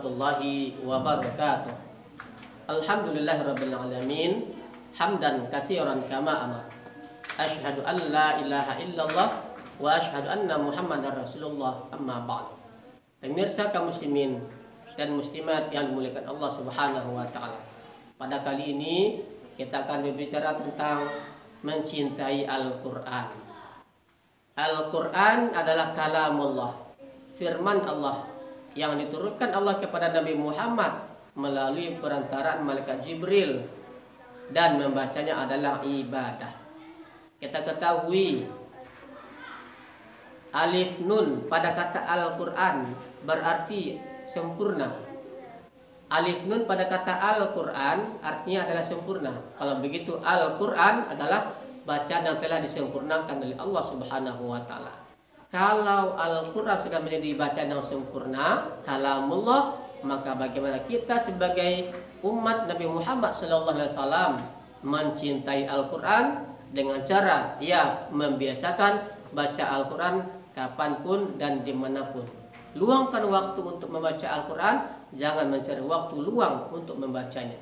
warahmatullahi wabarakatuh. Alhamdulillahirabbil alamin, hamdan katsiran kama amar. Asyhadu an la ilaha illallah wa asyhadu anna Muhammadar Rasulullah, amma ba'd. Pemirsa kaum muslimin dan muslimat yang dimuliakan Allah Subhanahu wa taala. Pada kali ini kita akan berbicara tentang mencintai Al-Qur'an. Al-Qur'an adalah kalamullah, firman Allah yang diturunkan Allah kepada Nabi Muhammad melalui perantaraan malaikat Jibril, dan membacanya adalah ibadah. Kita ketahui alif nun pada kata Al-Qur'an berarti sempurna. Alif nun pada kata Al-Qur'an artinya adalah sempurna. Kalau begitu Al-Qur'an adalah bacaan yang telah disempurnakan oleh Allah Subhanahu wa taala. Kalau Al-Quran sudah menjadi bacaan yang sempurna, kalamullah, maka bagaimana kita sebagai umat Nabi Muhammad SAW mencintai Al-Quran dengan cara membiasakan baca Al-Quran kapanpun dan dimanapun. Luangkan waktu untuk membaca Al-Quran, jangan mencari waktu luang untuk membacanya.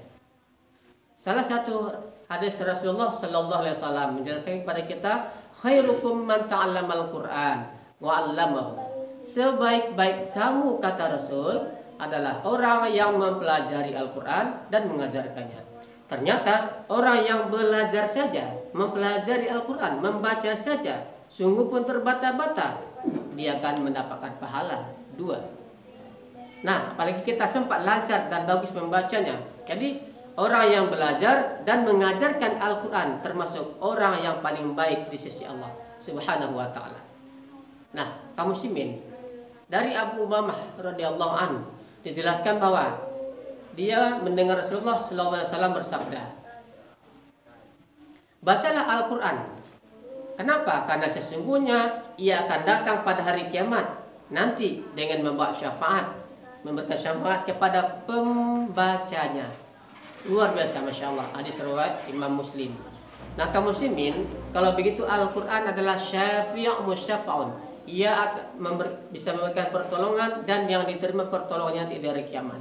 Salah satu hadis Rasulullah SAW menjelaskan kepada kita, khairukum man ta'allamal Qur'an wa 'allamahu. Sebaik-baik kamu, kata Rasul, adalah orang yang mempelajari Al-Qur'an dan mengajarkannya. Ternyata orang yang belajar saja, mempelajari Al-Qur'an, membaca saja, sungguh pun terbata-bata, dia akan mendapatkan pahala 2. Nah, apalagi kita sempat lancar dan bagus membacanya. Jadi orang yang belajar dan mengajarkan Al-Quran termasuk orang yang paling baik di sisi Allah Subhanahu wa ta'ala. Nah, kaum muslimin, dari Abu Umamah radhiyallahu anhu dijelaskan bahwa dia mendengar Rasulullah SAW bersabda, bacalah Al-Quran. Kenapa? Karena sesungguhnya ia akan datang pada hari kiamat nanti dengan membawa syafaat, memberikan syafaat kepada pembacanya. Luar biasa, Masya Allah. Hadis riwayat Imam Muslim. Nah, kaum muslimin, kalau begitu Al-Quran adalah syafi' musyafa'un. Ia bisa memberikan pertolongan dan yang diterima pertolongannya nanti dari kiamat.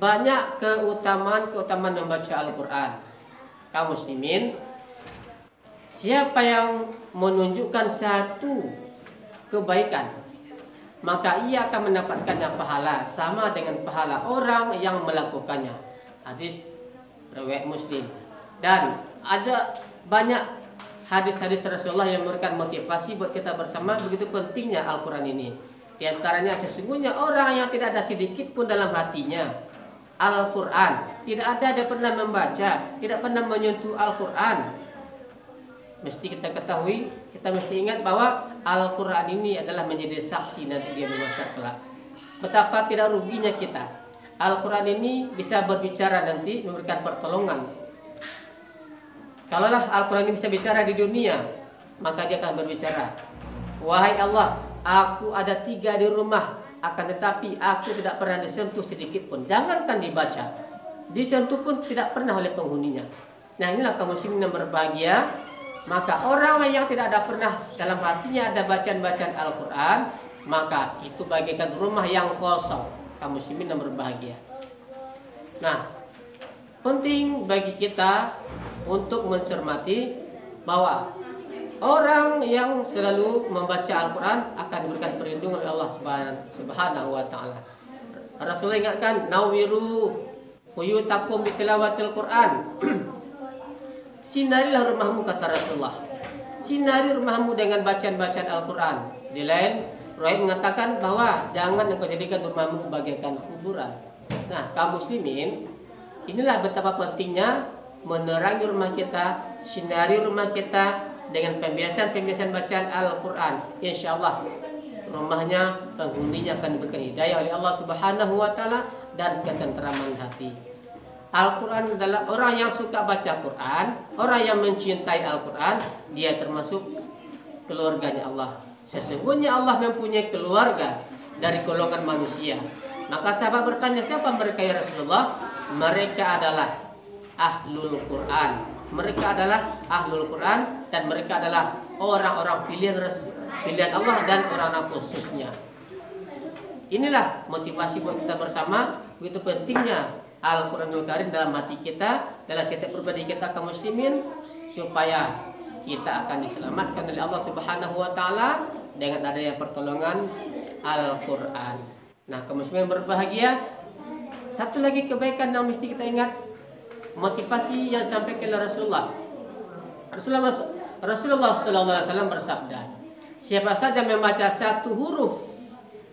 Banyak keutamaan membaca Al-Quran. Kaum muslimin, siapa yang menunjukkan satu kebaikan, maka ia akan mendapatkannya pahala sama dengan pahala orang yang melakukannya. Hadis riwayat Muslim. Dan ada banyak hadis-hadis Rasulullah yang memberikan motivasi buat kita bersama begitu pentingnya Al-Quran ini. Di antaranya, sesungguhnya orang yang tidak ada sedikit pun dalam hatinya Al-Quran, tidak ada dia pernah membaca, tidak pernah menyentuh Al-Quran, mesti kita ketahui, kita mesti ingat bahwa Al-Quran ini adalah menjadi saksi nanti dia bermasa kelak. Betapa tidak ruginya kita. Al-Quran ini bisa berbicara nanti, memberikan pertolongan. Kalaulah Al-Quran ini bisa bicara di dunia, maka dia akan berbicara, wahai Allah, aku ada 3 di rumah, akan tetapi aku tidak pernah disentuh sedikit pun. Jangankan dibaca, disentuh pun tidak pernah oleh penghuninya. Nah, inilah kaum muslimin yang berbahagia. Maka orang yang tidak ada pernah dalam hatinya ada bacaan-bacaan Al-Quran, maka itu bagaikan rumah yang kosong. Kaum muslimin yang berbahagia. Nah, penting bagi kita untuk mencermati bahwa orang yang selalu membaca Al-Quran akan diberikan perlindungan oleh Allah Subhanahu wa ta'ala. Rasulullah ingatkan, nawiru buyutakum bitilawatil Quran. Sinarilah rumahmu, kata Rasulullah. Sinari rumahmu dengan bacaan-bacaan Al-Quran. Di lain riwayat mengatakan bahwa jangan engkau jadikan rumahmu bagaikan kuburan. Nah, kaum muslimin, inilah betapa pentingnya menerangi rumah kita, sinari rumah kita dengan pembiasaan bacaan Al-Quran. Insya Allah rumahnya, penghuninya akan diberikan hidayah oleh Allah Subhanahu wa ta'ala dan ketenteraman hati. Al-Quran adalah orang yang suka baca Quran, orang yang mencintai Al-Quran, dia termasuk keluarganya Allah. Sesungguhnya Allah mempunyai keluarga dari golongan manusia. Maka sahabat bertanya, siapa mereka ya Rasulullah? Mereka adalah Ahlul Quran. Mereka adalah Ahlul Quran dan mereka adalah orang-orang pilihan Allah dan orang-orang khususnya. Inilah motivasi buat kita bersama, begitu pentingnya Al-Quranul Karim dalam hati kita, dalam setiap pribadi kita kaum muslimin, supaya kita akan diselamatkan oleh Allah Subhanahu wa taala dengan adanya pertolongan Al-Quran. Nah, kaum muslimin berbahagia, satu lagi kebaikan yang mesti kita ingat, motivasi yang disampaikan oleh Rasulullah sallallahu alaihi wasallam bersabda, siapa saja membaca satu huruf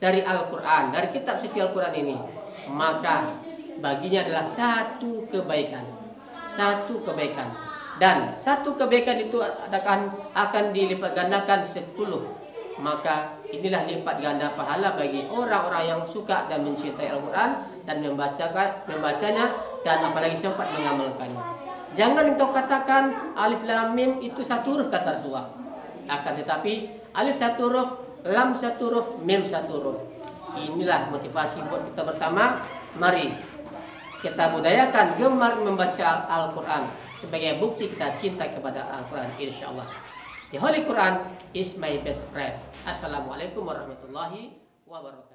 dari Al-Quran, dari kitab suci Al-Quran ini, maka baginya adalah satu kebaikan. Satu kebaikan. Dan satu kebaikan itu akan dilipat gandakan 10. Maka inilah lipat ganda pahala bagi orang-orang yang suka dan mencintai Al-Quran dan membacanya dan apalagi sempat mengamalkannya. Jangan engkau katakan alif lam mim itu satu huruf kata Rasulullah. Akan tetapi alif satu huruf, lam satu huruf, mim satu huruf. Inilah motivasi buat kita bersama. Mari kita budayakan gemar membaca Al-Quran sebagai bukti kita cinta kepada Al-Quran, insyaallah. The Holy Quran is my best friend. Assalamualaikum warahmatullahi wabarakatuh.